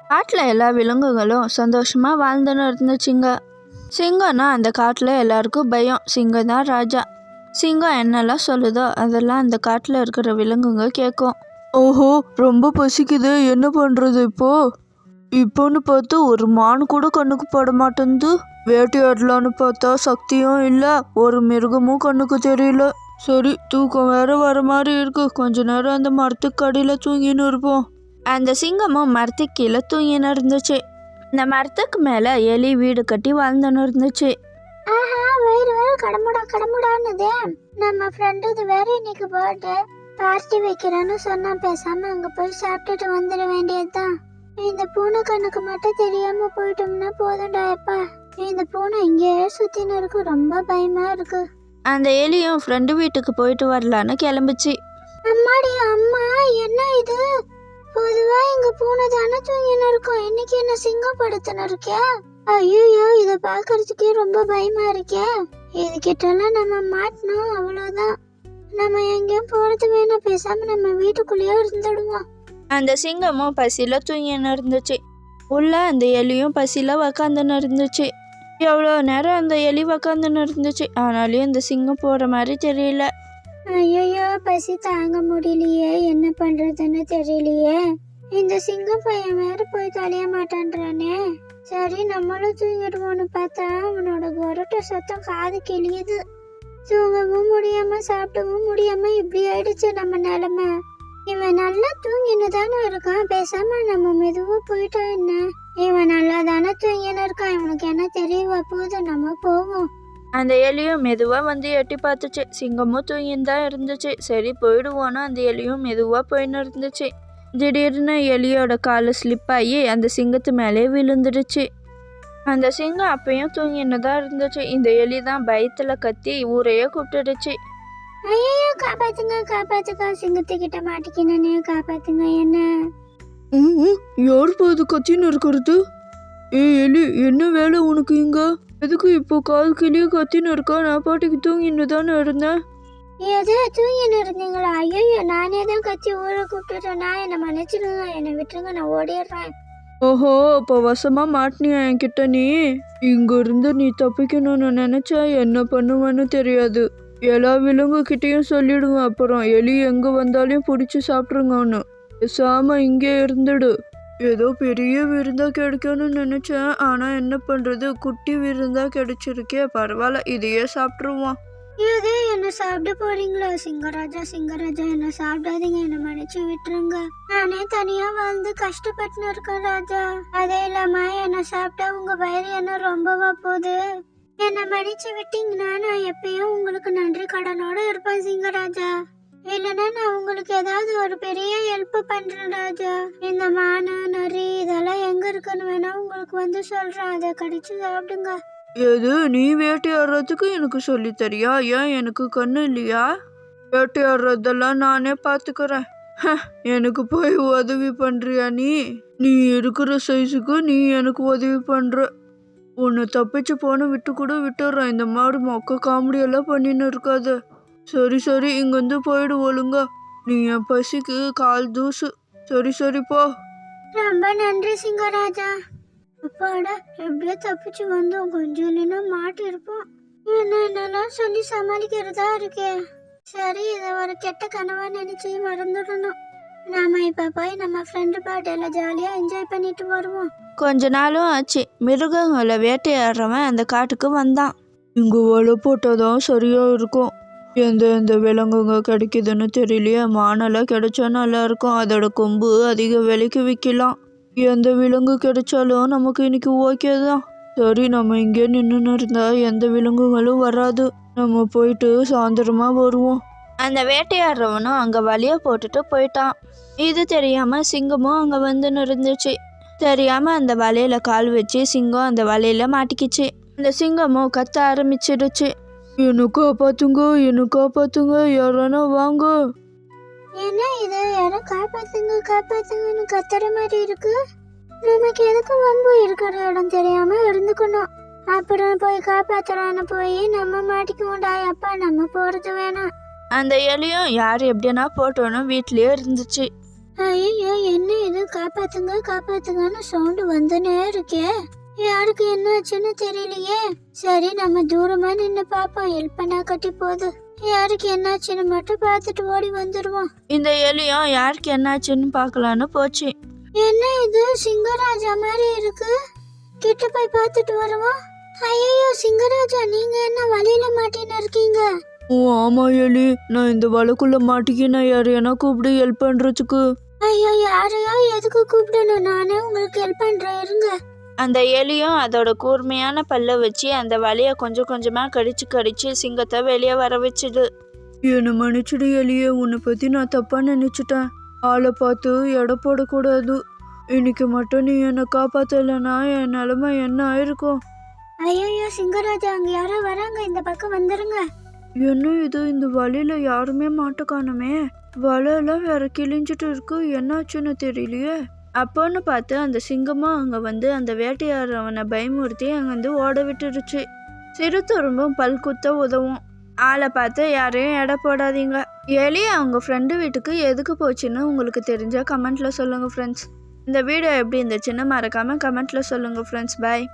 காட்டில் எல்லா விலங்குகளும் சந்தோஷமா வாழ்ந்துன்னு இருந்துச்சுங்க. சிங்கம்னா அந்த காட்டில் எல்லாருக்கும் பயம். சிங்கம் தான் ராஜா. சிங்கம் என்னெல்லாம் சொல்லுதோ அதெல்லாம் அந்த காட்டில் இருக்கிற விலங்குங்க கேட்கும். ஓஹோ, ரொம்ப பசிக்குது, என்ன பண்றது இப்போன்னு பார்த்து ஒரு மான் கூட கண்ணுக்கு பட மாட்டேங்குது. வேட்டையாடலான்னு பார்த்தா சக்தியும் இல்லை, ஒரு மிருகமும் கண்ணுக்கு தெரியல. சரி, தூக்கம் வேற வர மாதிரி இருக்கு, கொஞ்ச நேரம் அந்த மரத்துக்கு அடியில் தூங்கின்னு இருப்போம். அந்த சிங்கமும் மரத்துக்கு கீழே தூங்கின்னு இருந்துச்சு. அந்த மரத்துக்கு மேலே எலி வீடு கட்டி வாழ்ந்துன்னு இருந்துச்சு. ஆஹா, வயிறு வேற கடமுடான்னுதே. நம்ம ஃப்ரெண்டு இது வேற இன்னைக்கு பர்த்டே பார்ட்டி வைக்கிறேன்னு சொன்னா, பேசாம அங்க போய் சாப்பிட்டுட்டு வந்துட வேண்டியதுதான். இந்த பூனை கண்ணுக்கு மட்டும் தெரியாம போயிட்டோம்னா போதும்டா. எப்பா, இந்த பூனை இங்கேயே சுத்தின்னு இருக்கு, ரொம்ப பயமா இருக்கு. அந்த எலியும் ஃப்ரெண்டு வீட்டுக்கு போயிட்டு வரலான்னு கிளம்பிச்சு. அம்மாடி அம்மா, என்ன இது? பொதுவா எங்க பூனை தானே தூங்கின்னு இருக்கோம், இன்னைக்கு என்ன சிங்கம் படுத்துன்னு இருக்கே? ஐயோ, இத பாக்குறதுக்கே ரொம்ப பயமா இருக்கே. இது கிட்டலாம் நம்ம மாட்டணும், அவ்வளவுதான். நம்ம எங்கேயும் போறது வேணாம், பேசாம நம்ம வீட்டுக்குள்ளேயே இருந்துடுவோம். அந்த சிங்கமும் பசியில தூங்கின்னு இருந்துச்சு. உள்ள அந்த எலியும் பசியில உக்காந்துன்னு இருந்துச்சு. எவ்வளோ நேரம் அந்த எலி உக்காந்துன்னு இருந்துச்சு, ஆனாலும் இந்த சிங்கம் போற மாதிரி தெரியல. ஐயோ, பசி தாங்க முடியலையே, என்ன பண்றதுன்னு தெரியலையே. இந்த சிங்கம் பையன் வேற போய் தொலைய மாட்டான்றானே. சரி, நம்மளும் தூங்கிடுவோன்னு பார்த்தா அவனோட கொரட்ட சத்தம் காது கிளியுது. தூங்கவும் முடியாம சாப்பிடவும் முடியாம இப்படி ஆயிடுச்சு நம்ம நிலைமை. இவன் நல்லா தூங்கின்னு தானே இருக்கான், பேசாம நம்ம மெதுவா போயிட்டா என்ன? இவன் நல்லா தானே தூங்கின்னு இருக்கான், இவனுக்கு என்ன தெரியவா போகுது, நம்ம போவோம். அந்த எலியும் மெதுவா வந்து எட்டி பார்த்துச்சு. சிங்கமும் தூங்கின்னு தான் இருந்துச்சு. சரி, போயிடுவோன்னு அந்த எலியும் மெதுவா போயின்னு இருந்துச்சு. திடீர்னு எலியோட காலு ஸ்லிப் ஆகி அந்த சிங்கத்து மேலே விழுந்துடுச்சு. அந்த சிங்கம் அப்பயும் தூங்கின்னு தான் இருந்துச்சு. இந்த எலி தான் பயத்துல கத்தி ஊரையே கூப்பிட்டுடுச்சு. ஐயோ, காப்பாத்துங்க, சிங்கத்துக்கிட்ட மாட்டிக்கினே, காப்பாத்துங்க என்ன. யார் போது கத்தின்னு இருக்கிறது? எலி, என்ன வேலை உனக்கு இங்க? எதுக்கு இப்போ கால் கிளிய கத்தின்னு இருக்கா? நான் பாட்டுக்கு தூங்கின்னு தானே இருந்தேன். ஏதோ தூங்கின்னு இருந்தீங்களா? ஐயோ, நானே தான் கத்தி ஊரை கூப்பிட்டுட்டேன். நான் என்ன மன்னிச்சிடுங்க, என்னை விட்டுருங்க, நான் ஓடிடுறேன். ஓஹோ, இப்போ வசமா மாட்டினியா என்கிட்ட நீ? இங்க இருந்து நீ தப்பிக்கணும்னு நினைச்சா என்ன பண்ணுவேன்னு தெரியாது. எல்லா விலங்கு கிட்டையும் சொல்லிடுவேன், அப்புறம் எலி எங்க வந்தாலும் பிடிச்சி சாப்பிட்ருங்கன்னு. பேசாம இங்கே இருந்துடு. ஏதோ பெரிய விருந்தா கிடைக்கும்னு நினைச்சேன், ஆனா என்ன பண்றது, குட்டி விருந்தா கிடைச்சிருக்கே. பரவாயில்ல, இதையே சாப்பிட்டுருவான். ஏதோ என்ன சாப்பிட போறீங்களா? சிங்கராஜா என்ன சாப்பிடாதீங்க, என்ன மன்னிச்சு விட்டுருங்க. நானே தனியா வாழ்ந்து கஷ்டப்பட்டுன்னு இருக்கேன் ராஜா. அதே இல்லாம என்ன சாப்பிட்டா உங்க வயிறு என்ன ரொம்பவா போகுது. என்ன மன்னிச்சு விட்டீங்கன்னா நான் எப்பயும் உங்களுக்கு நன்றி கடனோட இருப்பேன் சிங்கராஜா. இல்லைன்னா நான் உங்களுக்கு ஏதாவது ஒரு பெரிய ஹெல்ப் பண்றேன் ராஜா. இந்த மானு நரி இதெல்லாம் எங்க இருக்குன்னு வேணா உங்களுக்கு வந்து சொல்றேன், அதை கடிச்சு சாப்பிடுங்க. எது, நீ வேட்டையாடுறதுக்கு எனக்கு சொல்லி தரியா? ஏன், எனக்கு கண்ணு இல்லையா? வேட்டையாடுறதெல்லாம் நானே பார்த்துக்கிறேன். எனக்கு போய் உதவி பண்றியா நீ இருக்கிற சைஸுக்கு நீ எனக்கு உதவி பண்ற. உன்னை தப்பிச்சு போன விட்டுறேன். இந்த மாதிரி மொக்க காமெடி எல்லாம் பண்ணின்னு இருக்காது. சரி, இங்கேருந்து போயிடு ஒழுங்கா. நீ என் பசிக்கு கால் தூசு. சரி போ. ரொம்ப நன்றி சிங்கராஜா. அப்பாடா, எப்படியோ தப்பிச்சு வந்தோம். கொஞ்சம் இல்லைன்னா மாட்டி இருப்போம். என்னென்னலாம் சொல்லி சமாளிக்கிறதா இருக்கே. சரி, இதை ஒரு கெட்ட கனவா நினைச்சு மறந்துடணும். நாம இப்ப போய் நம்ம ஃப்ரெண்டு பர்த்டேல ஜாலியா என்ஜாய் பண்ணிட்டு வருவோம். கொஞ்ச நாளும் ஆச்சு. மிருகங்களை வேட்டையாடுறவன் அந்த காட்டுக்கு வந்தான். இங்க வலை போட்டாதான் சரியா இருக்கும். எந்த விலங்குங்க கிடைக்குதுன்னு தெரியலையே. மானெல்லாம் கிடைச்சா நல்லா இருக்கும், அதோட கொம்பு அதிக விலைக்கு விற்கலாம். எந்த விலங்கு கிடைச்சாலும் நமக்கு இன்னைக்கு ஓகே தான். சரி, நம்ம இங்கே நின்று இருந்தா எந்த விலங்குகளும் வராது. நம்ம போயிட்டு சாயந்தரமா வருவோம். அந்த வேட்டையாடுறவனும் அங்க வலைய போட்டுட்டு போயிட்டான். இது தெரியாம சிங்கமும் அங்க வந்து இருந்துச்சு. தெரியாம அந்த வலையில கால் வச்சு சிங்கம் அந்த வலையில மாட்டிக்கிச்சு. அந்த சிங்கமும் கத்த ஆரம்பிச்சிடுச்சு. எனக்கு காப்பாத்துங்க, யாரானா வாங்க. என்ன இது, யாரும் காப்பாத்துங்கன்னு கத்துற மாதிரி இருக்கு. நமக்கு எதுக்கு வம்பு இருக்கிற இடம் தெரியாம இருந்துக்கணும். அப்புறம் போய் காப்பாத்துறான்னு போய் நம்ம மாட்டிக்குவோண்டா. அப்பா, நம்ம போறது வேணாம். அந்த எலியும் யார் எப்படின்னா போட்டோன்னு வீட்லயே இருந்துச்சு. ஐயோ, என்ன இது? காப்பாத்துங்க காப்பாத்துங்கன்னு சவுண்டு வந்துனே இருக்கே. யாருக்கு என்ன ஆச்சுன்னு தெரியலையே. சரி, நம்ம தூரமா நின்னு பாப்போம். ஹெல்ப் பண்ணா கட்டி போகுது. யாருக்கு என்னாச்சுன்னு மட்டும் பார்த்துட்டு ஓடி வந்துடுவோம். இந்த எலியும் யாருக்கு என்னாச்சுன்னு பார்க்கலான்னு போச்சு. என்ன இது? சிங்கராஜா மாதிரி இருக்கு. கிட்ட போய் பார்த்துட்டு வருவோம். ஐயோ சிங்கராஜா, நீங்க என்ன வழியில மாட்டின்னு இருக்கீங்க? ஓ ஆமா எலி, நான் இந்த வலைக்குள்ள மாட்டிக்கினா யாரையா கூப்பிடு ஹெல்ப் பண்றதுக்கு. ஐயோ, யாரையோ எதுக்கு கூப்பிடணும்? நானே உங்களுக்கு ஹெல்ப் பண்றேன், இருங்க. அந்த எலியும் அதோட கூர்மையான பல்ல வச்சு அந்த வலைய கொஞ்சம் கொஞ்சமா கடிச்சு சிங்கத்தை வெளியே வர வச்சுது. என்னை மன்னிச்சுடு எலியே, உன்னை பத்தி நான் தப்பா நினைச்சிட்டேன். ஆளை பார்த்து எடை போடக்கூடாது. இன்னைக்கு மட்டும் நீ என்னை காப்பாத்தலைன்னா என் நிலைமை என்ன ஆயிருக்கும்? ஐயோ சிங்கராஜா, அங்க யாரோ வராங்க, இந்த பக்கம் வந்துருங்க. என்ன இது? இந்த வலையில யாருமே மாட்ட காணுமே. வலையெல்லாம் வேற கிழிஞ்சிட்டு இருக்கு, என்னாச்சுன்னு தெரியலையே. அப்போன்னு பார்த்து அந்த சிங்கமும் அங்க வந்து அந்த வேட்டையாடுறவனை பயமுறுத்தி அங்கிருந்து ஓட விட்டுருச்சு. சிறு துரும்பும் பல் குத்த உதவும். ஆளை பார்த்து யாரையும் எடை போடாதீங்க. எலி அவங்க ஃப்ரெண்டு வீட்டுக்கு எதுக்கு போச்சுன்னு உங்களுக்கு தெரிஞ்சா கமெண்ட்ல சொல்லுங்க ஃப்ரெண்ட்ஸ். இந்த வீடியோ எப்படி இருந்துச்சுன்னு மறக்காம கமெண்ட்ல சொல்லுங்க ஃப்ரெண்ட்ஸ். பாய்.